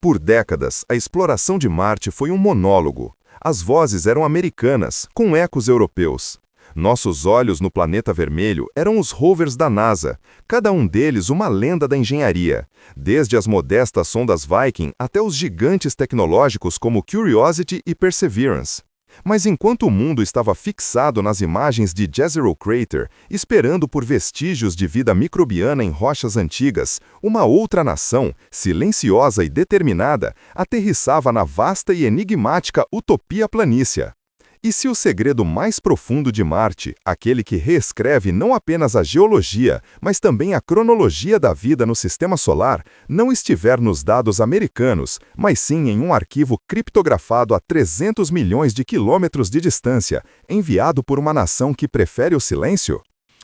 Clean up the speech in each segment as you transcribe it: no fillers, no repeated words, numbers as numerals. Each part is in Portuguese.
Por décadas, a exploração de Marte foi um monólogo. As vozes eram americanas, com ecos europeus. Nossos olhos no planeta vermelho eram os rovers da NASA, cada um deles uma lenda da engenharia, desde as modestas sondas Viking até os gigantes tecnológicos como Curiosity e Perseverance. Mas enquanto o mundo estava fixado nas imagens de Jezero Crater, esperando por vestígios de vida microbiana em rochas antigas, uma outra nação, silenciosa e determinada, aterrissava na vasta e enigmática Utopia Planícia. E se o segredo mais profundo de Marte, aquele que reescreve não apenas a geologia, mas também a cronologia da vida no Sistema Solar, não estiver nos dados americanos, mas sim em um arquivo criptografado a 300 milhões de quilômetros de distância, enviado por uma nação que prefere o silêncio?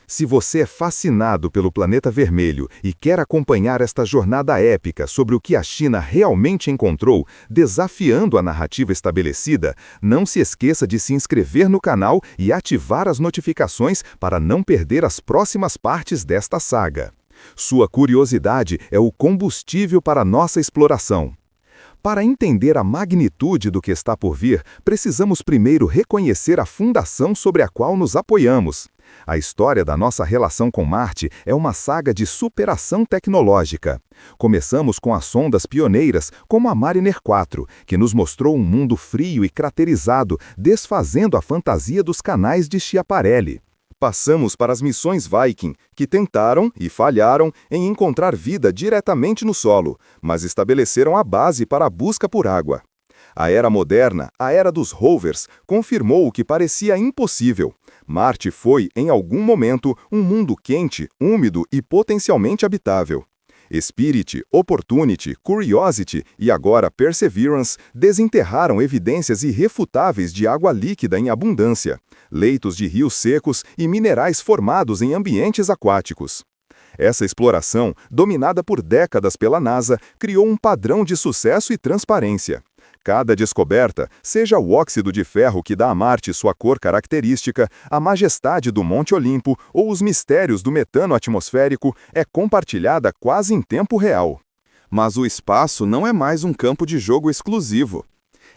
Se você é fascinado pelo planeta vermelho e quer acompanhar esta jornada épica sobre o que a China realmente encontrou, desafiando a narrativa estabelecida, não se esqueça de se inscrever no canal e ativar as notificações para não perder as próximas partes desta saga. Sua curiosidade é o combustível para nossa exploração. Para entender a magnitude do que está por vir, precisamos primeiro reconhecer a fundação sobre a qual nos apoiamos. A história da nossa relação com Marte é uma saga de superação tecnológica. Começamos com as sondas pioneiras, como a Mariner 4, que nos mostrou um mundo frio e craterizado, desfazendo a fantasia dos canais de Schiaparelli. Passamos para as missões Viking, que tentaram e falharam em encontrar vida diretamente no solo, mas estabeleceram a base para a busca por água. A era moderna, a era dos rovers, confirmou o que parecia impossível. Marte foi, em algum momento, um mundo quente, úmido e potencialmente habitável. Spirit, Opportunity, Curiosity e agora Perseverance desenterraram evidências irrefutáveis de água líquida em abundância, leitos de rios secos e minerais formados em ambientes aquáticos. Essa exploração, dominada por décadas pela NASA, criou um padrão de sucesso e transparência. Cada descoberta, seja o óxido de ferro que dá a Marte sua cor característica, a majestade do Monte Olimpo ou os mistérios do metano atmosférico, é compartilhada quase em tempo real. Mas o espaço não é mais um campo de jogo exclusivo.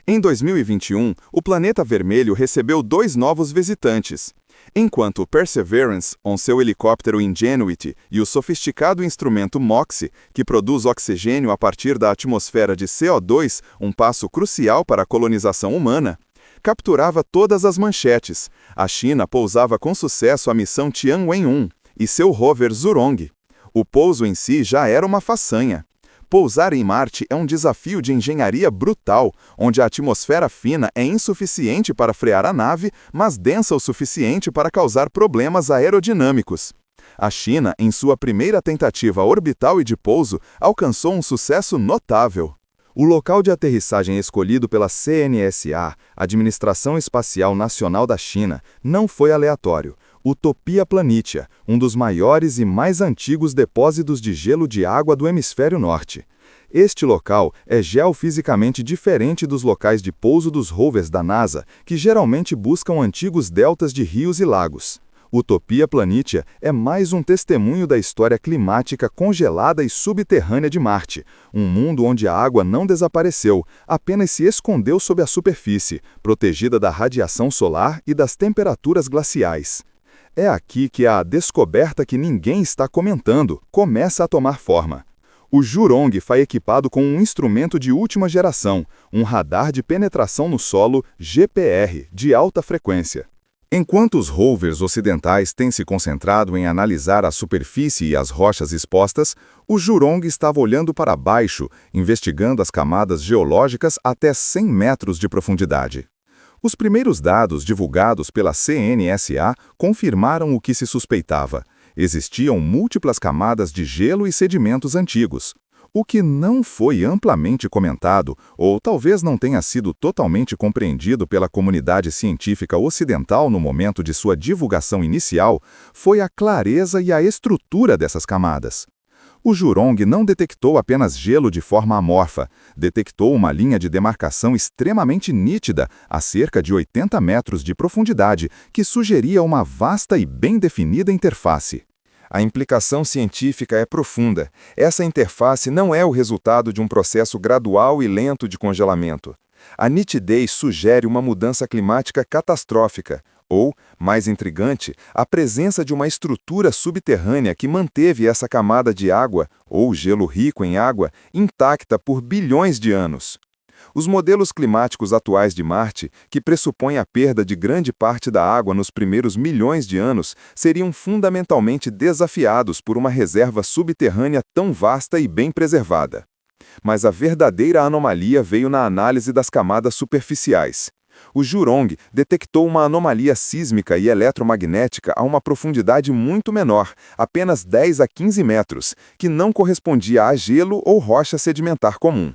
Em 2021, o planeta vermelho recebeu 2 novos visitantes. Enquanto o Perseverance, com seu helicóptero Ingenuity, e o sofisticado instrumento MOXIE, que produz oxigênio a partir da atmosfera de CO2, um passo crucial para a colonização humana, capturava todas as manchetes. A China pousava com sucesso a missão Tianwen-1 e seu rover Zhurong. O pouso em si já era uma façanha. Pousar em Marte é um desafio de engenharia brutal, onde a atmosfera fina é insuficiente para frear a nave, mas densa o suficiente para causar problemas aerodinâmicos. A China, em sua primeira tentativa orbital e de pouso, alcançou um sucesso notável. O local de aterrissagem escolhido pela CNSA, Administração Espacial Nacional da China, não foi aleatório. Utopia Planitia, um dos maiores e mais antigos depósitos de gelo de água do hemisfério norte. Este local é geofisicamente diferente dos locais de pouso dos rovers da NASA, que geralmente buscam antigos deltas de rios e lagos. Utopia Planitia é mais um testemunho da história climática congelada e subterrânea de Marte, um mundo onde a água não desapareceu, apenas se escondeu sob a superfície, protegida da radiação solar e das temperaturas glaciais. É aqui que a descoberta que ninguém está comentando começa a tomar forma. O Zhurong foi equipado com um instrumento de última geração, um radar de penetração no solo GPR de alta frequência. Enquanto os rovers ocidentais têm se concentrado em analisar a superfície e as rochas expostas, o Zhurong estava olhando para baixo, investigando as camadas geológicas até 100 metros de profundidade. Os primeiros dados divulgados pela CNSA confirmaram o que se suspeitava. Existiam múltiplas camadas de gelo e sedimentos antigos. O que não foi amplamente comentado, ou talvez não tenha sido totalmente compreendido pela comunidade científica ocidental no momento de sua divulgação inicial, foi a clareza e a estrutura dessas camadas. O Zhurong não detectou apenas gelo de forma amorfa, detectou uma linha de demarcação extremamente nítida, a cerca de 80 metros de profundidade, que sugeria uma vasta e bem definida interface. A implicação científica é profunda. Essa interface não é o resultado de um processo gradual e lento de congelamento. A nitidez sugere uma mudança climática catastrófica, ou, mais intrigante, a presença de uma estrutura subterrânea que manteve essa camada de água, ou gelo rico em água, intacta por bilhões de anos. Os modelos climáticos atuais de Marte, que pressupõem a perda de grande parte da água nos primeiros milhões de anos, seriam fundamentalmente desafiados por uma reserva subterrânea tão vasta e bem preservada. Mas a verdadeira anomalia veio na análise das camadas superficiais. O Jurong detectou uma anomalia sísmica e eletromagnética a uma profundidade muito menor, apenas 10 a 15 metros, que não correspondia a gelo ou rocha sedimentar comum.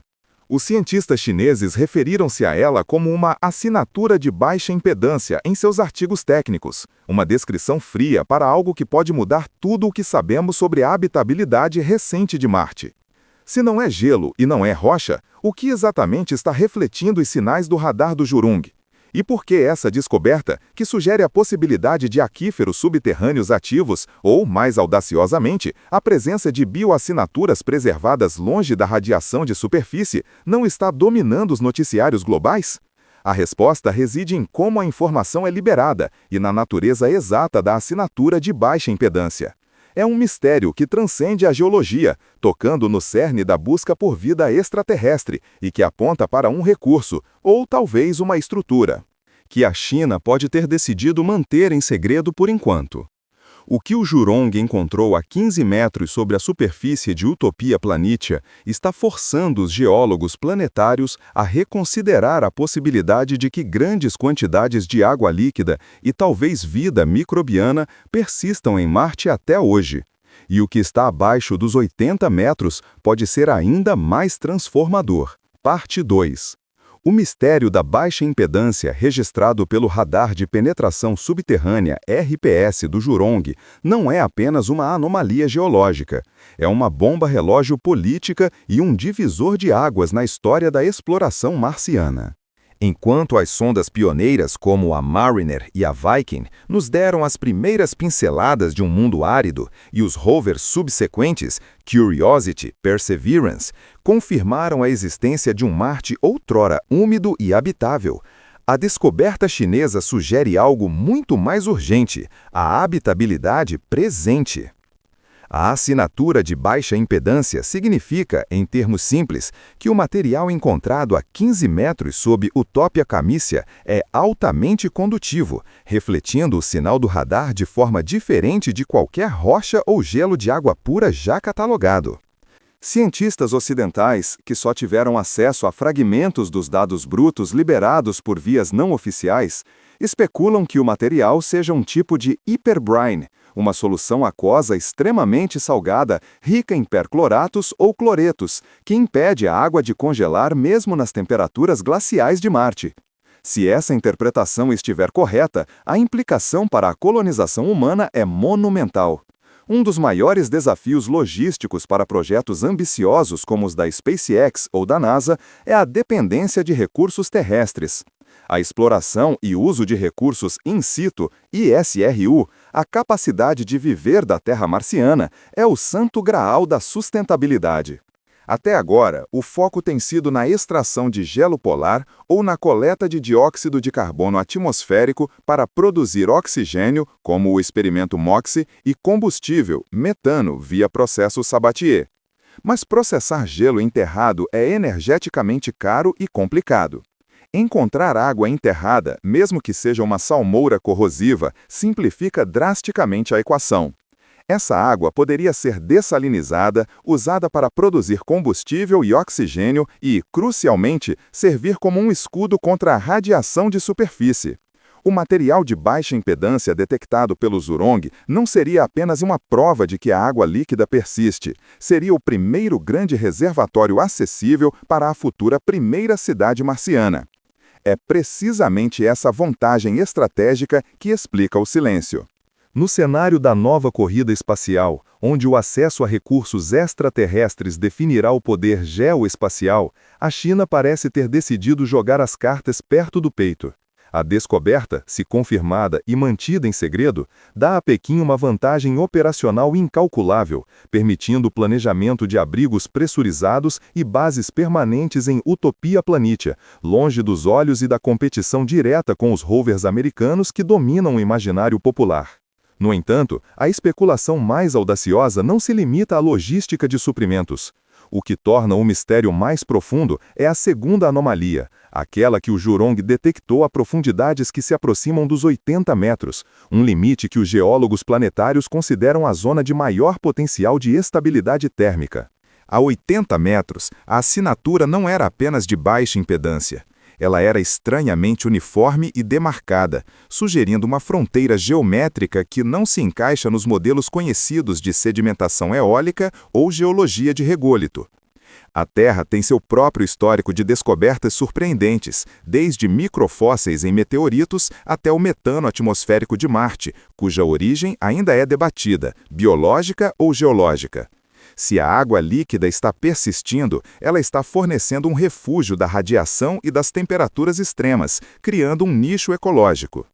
Os cientistas chineses referiram-se a ela como uma assinatura de baixa impedância em seus artigos técnicos, uma descrição fria para algo que pode mudar tudo o que sabemos sobre a habitabilidade recente de Marte. Se não é gelo e não é rocha, o que exatamente está refletindo os sinais do radar do Jurong? E por que essa descoberta, que sugere a possibilidade de aquíferos subterrâneos ativos ou, mais audaciosamente, a presença de bioassinaturas preservadas longe da radiação de superfície, não está dominando os noticiários globais? A resposta reside em como a informação é liberada e na natureza exata da assinatura de baixa impedância. É um mistério que transcende a geologia, tocando no cerne da busca por vida extraterrestre e que aponta para um recurso, ou talvez uma estrutura, que a China pode ter decidido manter em segredo por enquanto. O que o Jurong encontrou a 15 metros sobre a superfície de Utopia Planitia está forçando os geólogos planetários a reconsiderar a possibilidade de que grandes quantidades de água líquida e talvez vida microbiana persistam em Marte até hoje. E o que está abaixo dos 80 metros pode ser ainda mais transformador. Parte 2. O mistério da baixa impedância registrado pelo Radar de Penetração Subterrânea RPS do Jurong não é apenas uma anomalia geológica. É uma bomba-relógio política e um divisor de águas na história da exploração marciana. Enquanto as sondas pioneiras como a Mariner e a Viking nos deram as primeiras pinceladas de um mundo árido e os rovers subsequentes, Curiosity, Perseverance, confirmaram a existência de um Marte outrora úmido e habitável, a descoberta chinesa sugere algo muito mais urgente, a habitabilidade presente. A assinatura de baixa impedância significa, em termos simples, que o material encontrado a 15 metros sob Utopia Camícia é altamente condutivo, refletindo o sinal do radar de forma diferente de qualquer rocha ou gelo de água pura já catalogado. Cientistas ocidentais, que só tiveram acesso a fragmentos dos dados brutos liberados por vias não oficiais, especulam que o material seja um tipo de hyperbrine, uma solução aquosa extremamente salgada, rica em percloratos ou cloretos, que impede a água de congelar mesmo nas temperaturas glaciais de Marte. Se essa interpretação estiver correta, a implicação para a colonização humana é monumental. Um dos maiores desafios logísticos para projetos ambiciosos como os da SpaceX ou da NASA é a dependência de recursos terrestres. A exploração e uso de recursos in situ, ISRU, a capacidade de viver da terra marciana, é o santo graal da sustentabilidade. Até agora, o foco tem sido na extração de gelo polar ou na coleta de dióxido de carbono atmosférico para produzir oxigênio, como o experimento MOXIE, e combustível, metano, via processo Sabatier. Mas processar gelo enterrado é energeticamente caro e complicado. Encontrar água enterrada, mesmo que seja uma salmoura corrosiva, simplifica drasticamente a equação. Essa água poderia ser dessalinizada, usada para produzir combustível e oxigênio e, crucialmente, servir como um escudo contra a radiação de superfície. O material de baixa impedância detectado pelo Jurong não seria apenas uma prova de que a água líquida persiste, seria o primeiro grande reservatório acessível para a futura primeira cidade marciana. É precisamente essa vantagem estratégica que explica o silêncio. No cenário da nova corrida espacial, onde o acesso a recursos extraterrestres definirá o poder geoespacial, a China parece ter decidido jogar as cartas perto do peito. A descoberta, se confirmada e mantida em segredo, dá a Pequim uma vantagem operacional incalculável, permitindo o planejamento de abrigos pressurizados e bases permanentes em Utopia Planitia, longe dos olhos e da competição direta com os rovers americanos que dominam o imaginário popular. No entanto, a especulação mais audaciosa não se limita à logística de suprimentos. O que torna o mistério mais profundo é a segunda anomalia, aquela que o Jurong detectou a profundidades que se aproximam dos 80 metros, um limite que os geólogos planetários consideram a zona de maior potencial de estabilidade térmica. A 80 metros, a assinatura não era apenas de baixa impedância. Ela era estranhamente uniforme e demarcada, sugerindo uma fronteira geométrica que não se encaixa nos modelos conhecidos de sedimentação eólica ou geologia de rególito. A Terra tem seu próprio histórico de descobertas surpreendentes, desde microfósseis em meteoritos até o metano atmosférico de Marte, cuja origem ainda é debatida, biológica ou geológica. Se a água líquida está persistindo, ela está fornecendo um refúgio da radiação e das temperaturas extremas, criando um nicho ecológico.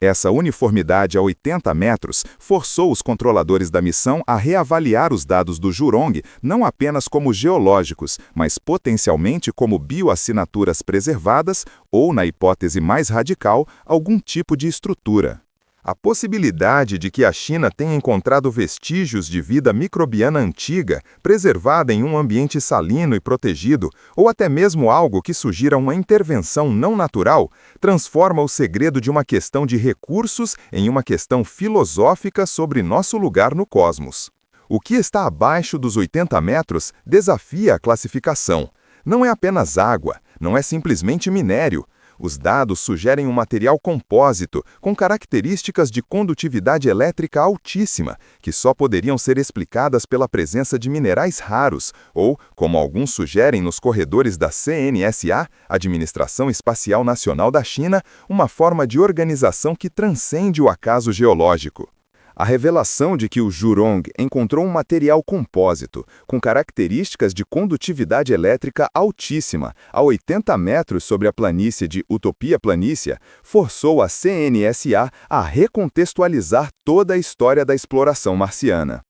Essa uniformidade a 80 metros forçou os controladores da missão a reavaliar os dados do Jurong não apenas como geológicos, mas potencialmente como bioassinaturas preservadas ou, na hipótese mais radical, algum tipo de estrutura. A possibilidade de que a China tenha encontrado vestígios de vida microbiana antiga, preservada em um ambiente salino e protegido, ou até mesmo algo que sugira uma intervenção não natural, transforma o segredo de uma questão de recursos em uma questão filosófica sobre nosso lugar no cosmos. O que está abaixo dos 80 metros desafia a classificação. Não é apenas água, não é simplesmente minério. Os dados sugerem um material compósito, com características de condutividade elétrica altíssima, que só poderiam ser explicadas pela presença de minerais raros, ou, como alguns sugerem nos corredores da CNSA, Administração Espacial Nacional da China, uma forma de organização que transcende o acaso geológico. A revelação de que o Jurong encontrou um material compósito, com características de condutividade elétrica altíssima, a 80 metros sobre a planície de Utopia Planitia, forçou a CNSA a recontextualizar toda a história da exploração marciana.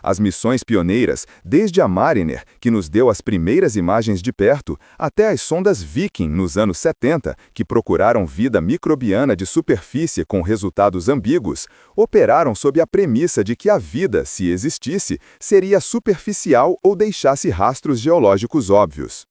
As missões pioneiras, desde a Mariner, que nos deu as primeiras imagens de perto, até as sondas Viking nos anos 70, que procuraram vida microbiana de superfície com resultados ambíguos, operaram sob a premissa de que a vida, se existisse, seria superficial ou deixasse rastros geológicos óbvios.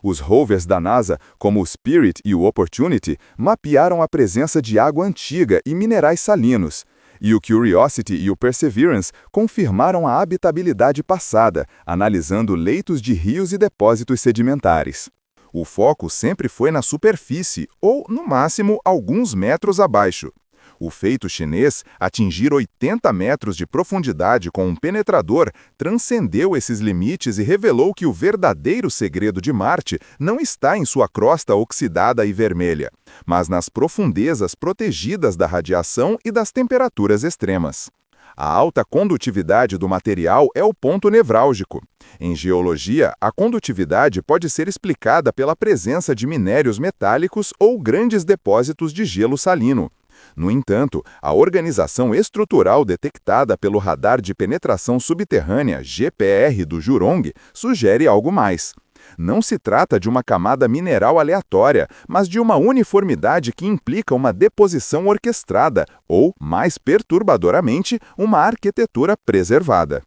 Os rovers da NASA, como o Spirit e o Opportunity, mapearam a presença de água antiga e minerais salinos, e o Curiosity e o Perseverance confirmaram a habitabilidade passada, analisando leitos de rios e depósitos sedimentares. O foco sempre foi na superfície, ou, no máximo, alguns metros abaixo. O feito chinês, atingir 80 metros de profundidade com um penetrador, transcendeu esses limites e revelou que o verdadeiro segredo de Marte não está em sua crosta oxidada e vermelha, mas nas profundezas protegidas da radiação e das temperaturas extremas. A alta condutividade do material é o ponto nevrálgico. Em geologia, a condutividade pode ser explicada pela presença de minérios metálicos ou grandes depósitos de gelo salino. No entanto, a organização estrutural detectada pelo Radar de Penetração Subterrânea, GPR, do Jurong, sugere algo mais. Não se trata de uma camada mineral aleatória, mas de uma uniformidade que implica uma deposição orquestrada, ou, mais perturbadoramente, uma arquitetura preservada.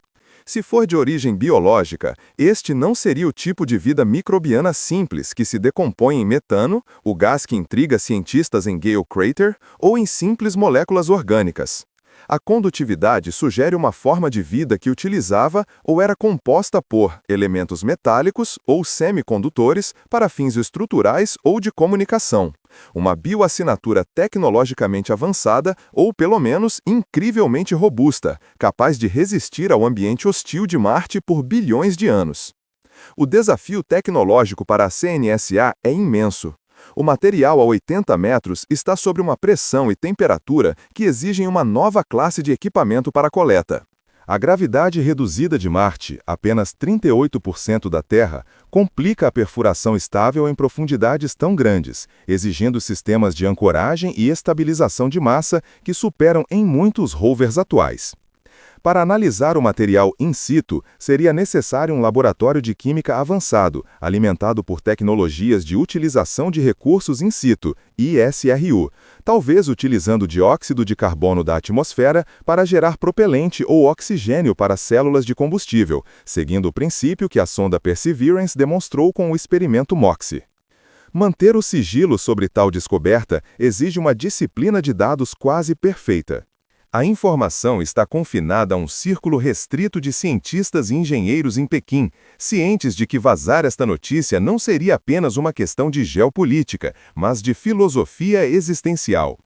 Se for de origem biológica, este não seria o tipo de vida microbiana simples que se decompõe em metano, o gás que intriga cientistas em Gale Crater, ou em simples moléculas orgânicas. A condutividade sugere uma forma de vida que utilizava ou era composta por elementos metálicos ou semicondutores para fins estruturais ou de comunicação. Uma bioassinatura tecnologicamente avançada ou, pelo menos, incrivelmente robusta, capaz de resistir ao ambiente hostil de Marte por bilhões de anos. O desafio tecnológico para a CNSA é imenso. O material a 80 metros está sob uma pressão e temperatura que exigem uma nova classe de equipamento para a coleta. A gravidade reduzida de Marte, apenas 38% da Terra, complica a perfuração estável em profundidades tão grandes, exigindo sistemas de ancoragem e estabilização de massa que superam em muito os rovers atuais. Para analisar o material in situ, seria necessário um laboratório de química avançado, alimentado por tecnologias de utilização de recursos in situ, ISRU, talvez utilizando dióxido de carbono da atmosfera para gerar propelente ou oxigênio para células de combustível, seguindo o princípio que a sonda Perseverance demonstrou com o experimento MOXIE. Manter o sigilo sobre tal descoberta exige uma disciplina de dados quase perfeita. A informação está confinada a um círculo restrito de cientistas e engenheiros em Pequim, cientes de que vazar esta notícia não seria apenas uma questão de geopolítica, mas de filosofia existencial.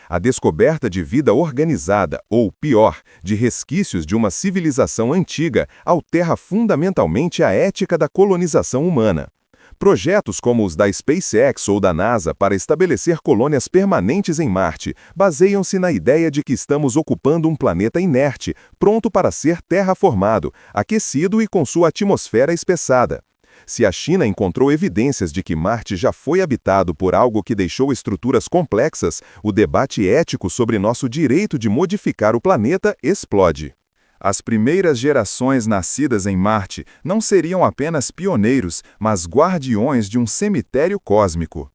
A descoberta de vida organizada, ou pior, de resquícios de uma civilização antiga, altera fundamentalmente a ética da colonização humana. Projetos como os da SpaceX ou da NASA para estabelecer colônias permanentes em Marte baseiam-se na ideia de que estamos ocupando um planeta inerte, pronto para ser terraformado, aquecido e com sua atmosfera espessada. Se a China encontrou evidências de que Marte já foi habitado por algo que deixou estruturas complexas, o debate ético sobre nosso direito de modificar o planeta explode. As primeiras gerações nascidas em Marte não seriam apenas pioneiros, mas guardiões de um cemitério cósmico.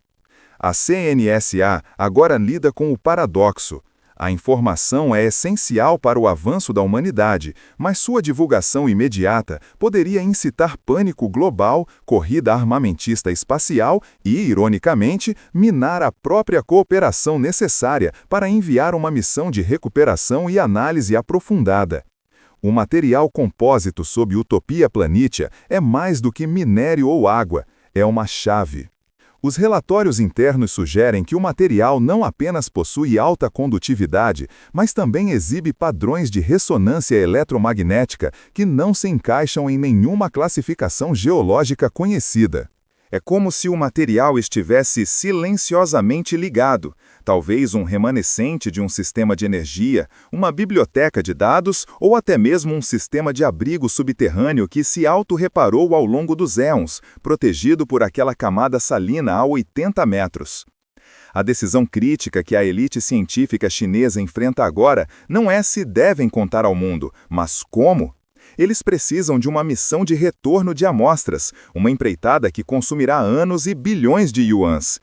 A CNSA agora lida com o paradoxo. A informação é essencial para o avanço da humanidade, mas sua divulgação imediata poderia incitar pânico global, corrida armamentista espacial e, ironicamente, minar a própria cooperação necessária para enviar uma missão de recuperação e análise aprofundada. O material compósito sob Utopia Planitia é mais do que minério ou água, é uma chave. Os relatórios internos sugerem que o material não apenas possui alta condutividade, mas também exibe padrões de ressonância eletromagnética que não se encaixam em nenhuma classificação geológica conhecida. É como se o material estivesse silenciosamente ligado, talvez um remanescente de um sistema de energia, uma biblioteca de dados ou até mesmo um sistema de abrigo subterrâneo que se autorreparou ao longo dos éons, protegido por aquela camada salina a 80 metros. A decisão crítica que a elite científica chinesa enfrenta agora não é se devem contar ao mundo, mas como. Eles precisam de uma missão de retorno de amostras, uma empreitada que consumirá anos e bilhões de yuans.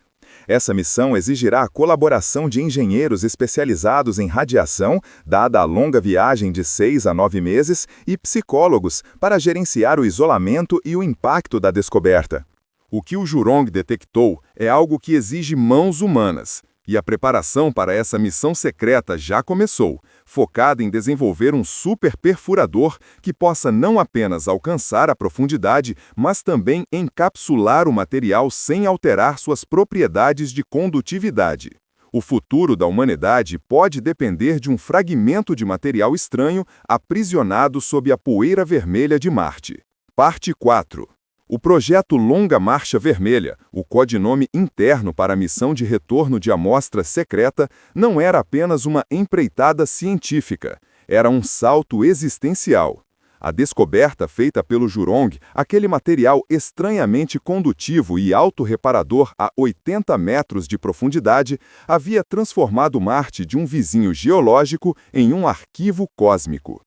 Essa missão exigirá a colaboração de engenheiros especializados em radiação, dada a longa viagem de 6 a 9 meses, e psicólogos para gerenciar o isolamento e o impacto da descoberta. O que o Jurong detectou é algo que exige mãos humanas. E a preparação para essa missão secreta já começou, focada em desenvolver um superperfurador que possa não apenas alcançar a profundidade, mas também encapsular o material sem alterar suas propriedades de condutividade. O futuro da humanidade pode depender de um fragmento de material estranho aprisionado sob a poeira vermelha de Marte. Parte 4. O projeto Longa Marcha Vermelha, o codinome interno para a missão de retorno de amostra secreta, não era apenas uma empreitada científica, era um salto existencial. A descoberta feita pelo Jurong, aquele material estranhamente condutivo e autorreparador a 80 metros de profundidade, havia transformado Marte de um vizinho geológico em um arquivo cósmico.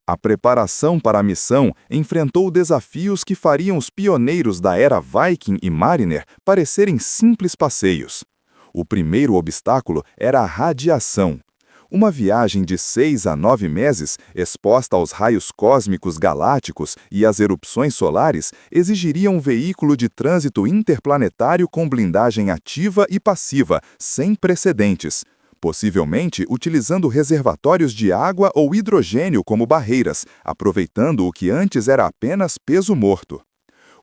A preparação para a missão enfrentou desafios que fariam os pioneiros da era Viking e Mariner parecerem simples passeios. O primeiro obstáculo era a radiação. Uma viagem de 6 a 9 meses, exposta aos raios cósmicos galácticos e às erupções solares, exigiria um veículo de trânsito interplanetário com blindagem ativa e passiva, sem precedentes. Possivelmente utilizando reservatórios de água ou hidrogênio como barreiras, aproveitando o que antes era apenas peso morto.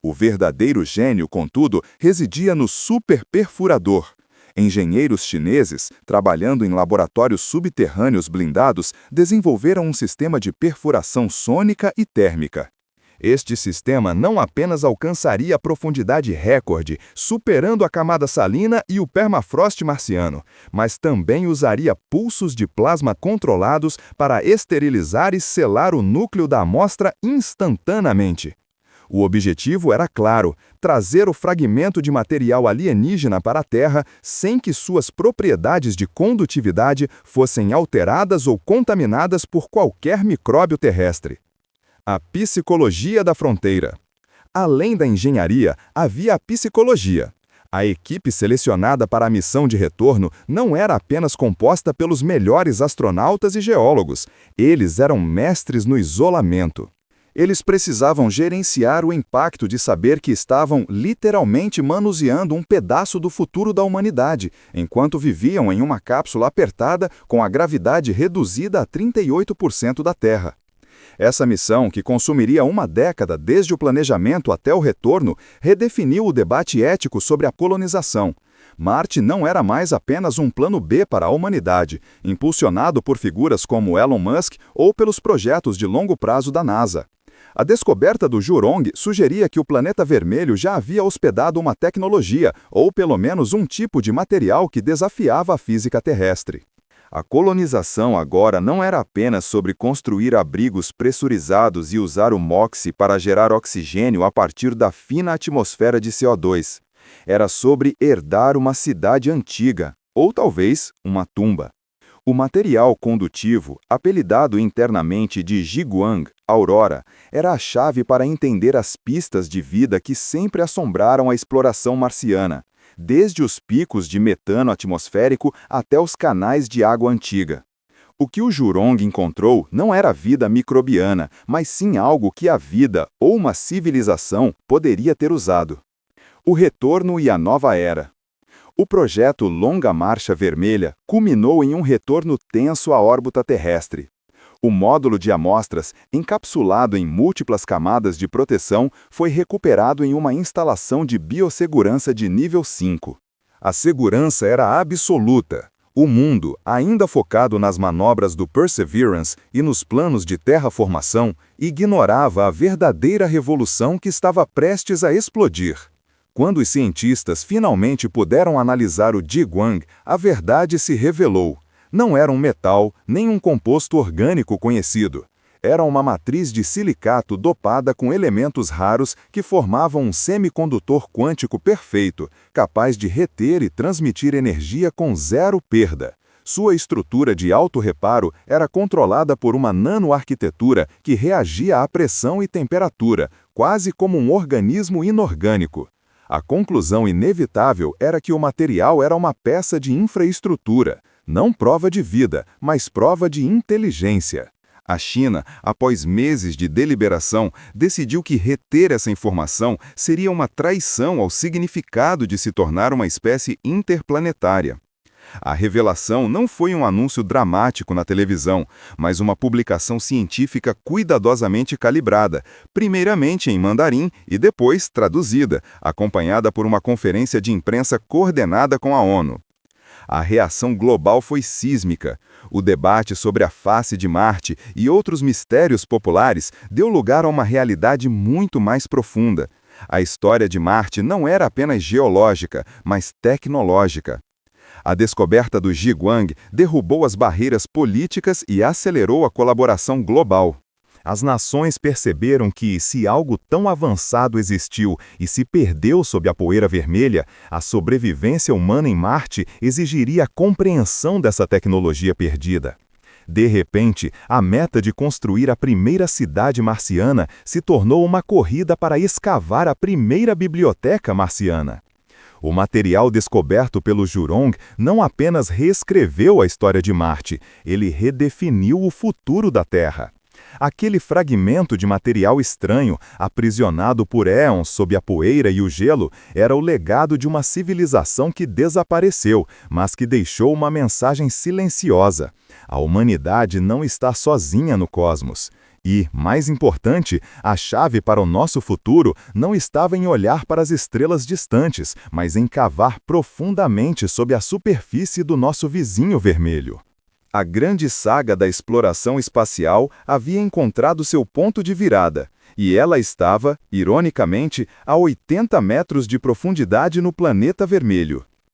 O verdadeiro gênio, contudo, residia no superperfurador. Engenheiros chineses, trabalhando em laboratórios subterrâneos blindados, desenvolveram um sistema de perfuração sônica e térmica. Este sistema não apenas alcançaria a profundidade recorde, superando a camada salina e o permafrost marciano, mas também usaria pulsos de plasma controlados para esterilizar e selar o núcleo da amostra instantaneamente. O objetivo era claro: trazer o fragmento de material alienígena para a Terra sem que suas propriedades de condutividade fossem alteradas ou contaminadas por qualquer micróbio terrestre. A psicologia da fronteira. Além da engenharia, havia a psicologia. A equipe selecionada para a missão de retorno não era apenas composta pelos melhores astronautas e geólogos. Eles eram mestres no isolamento. Eles precisavam gerenciar o impacto de saber que estavam literalmente manuseando um pedaço do futuro da humanidade, enquanto viviam em uma cápsula apertada com a gravidade reduzida a 38% da Terra. Essa missão, que consumiria uma década desde o planejamento até o retorno, redefiniu o debate ético sobre a colonização. Marte não era mais apenas um plano B para a humanidade, impulsionado por figuras como Elon Musk ou pelos projetos de longo prazo da NASA. A descoberta do Zhurong sugeria que o planeta vermelho já havia hospedado uma tecnologia, ou pelo menos um tipo de material que desafiava a física terrestre. A colonização agora não era apenas sobre construir abrigos pressurizados e usar o MOXIE para gerar oxigênio a partir da fina atmosfera de CO2. Era sobre herdar uma cidade antiga, ou talvez uma tumba. O material condutivo, apelidado internamente de Jiguang, Aurora, era a chave para entender as pistas de vida que sempre assombraram a exploração marciana, desde os picos de metano atmosférico até os canais de água antiga. O que o Zhurong encontrou não era vida microbiana, mas sim algo que a vida, ou uma civilização, poderia ter usado. O retorno e a nova era. O projeto Longa Marcha Vermelha culminou em um retorno tenso à órbita terrestre. O módulo de amostras, encapsulado em múltiplas camadas de proteção, foi recuperado em uma instalação de biossegurança de nível 5. A segurança era absoluta. O mundo, ainda focado nas manobras do Perseverance e nos planos de terraformação, ignorava a verdadeira revolução que estava prestes a explodir. Quando os cientistas finalmente puderam analisar o Jiguang, a verdade se revelou. Não era um metal, nem um composto orgânico conhecido. Era uma matriz de silicato dopada com elementos raros que formavam um semicondutor quântico perfeito, capaz de reter e transmitir energia com zero perda. Sua estrutura de alto reparo era controlada por uma nanoarquitetura que reagia à pressão e temperatura, quase como um organismo inorgânico. A conclusão inevitável era que o material era uma peça de infraestrutura, não prova de vida, mas prova de inteligência. A China, após meses de deliberação, decidiu que reter essa informação seria uma traição ao significado de se tornar uma espécie interplanetária. A revelação não foi um anúncio dramático na televisão, mas uma publicação científica cuidadosamente calibrada, primeiramente em mandarim e depois traduzida, acompanhada por uma conferência de imprensa coordenada com a ONU. A reação global foi sísmica. O debate sobre a face de Marte e outros mistérios populares deu lugar a uma realidade muito mais profunda. A história de Marte não era apenas geológica, mas tecnológica. A descoberta do Jiguang derrubou as barreiras políticas e acelerou a colaboração global. As nações perceberam que, se algo tão avançado existiu e se perdeu sob a poeira vermelha, a sobrevivência humana em Marte exigiria a compreensão dessa tecnologia perdida. De repente, a meta de construir a primeira cidade marciana se tornou uma corrida para escavar a primeira biblioteca marciana. O material descoberto pelo Zhurong não apenas reescreveu a história de Marte, ele redefiniu o futuro da Terra. Aquele fragmento de material estranho, aprisionado por éons sob a poeira e o gelo, era o legado de uma civilização que desapareceu, mas que deixou uma mensagem silenciosa. A humanidade não está sozinha no cosmos. E, mais importante, a chave para o nosso futuro não estava em olhar para as estrelas distantes, mas em cavar profundamente sob a superfície do nosso vizinho vermelho. A grande saga da exploração espacial havia encontrado seu ponto de virada. E ela estava, ironicamente, a 80 metros de profundidade no planeta vermelho.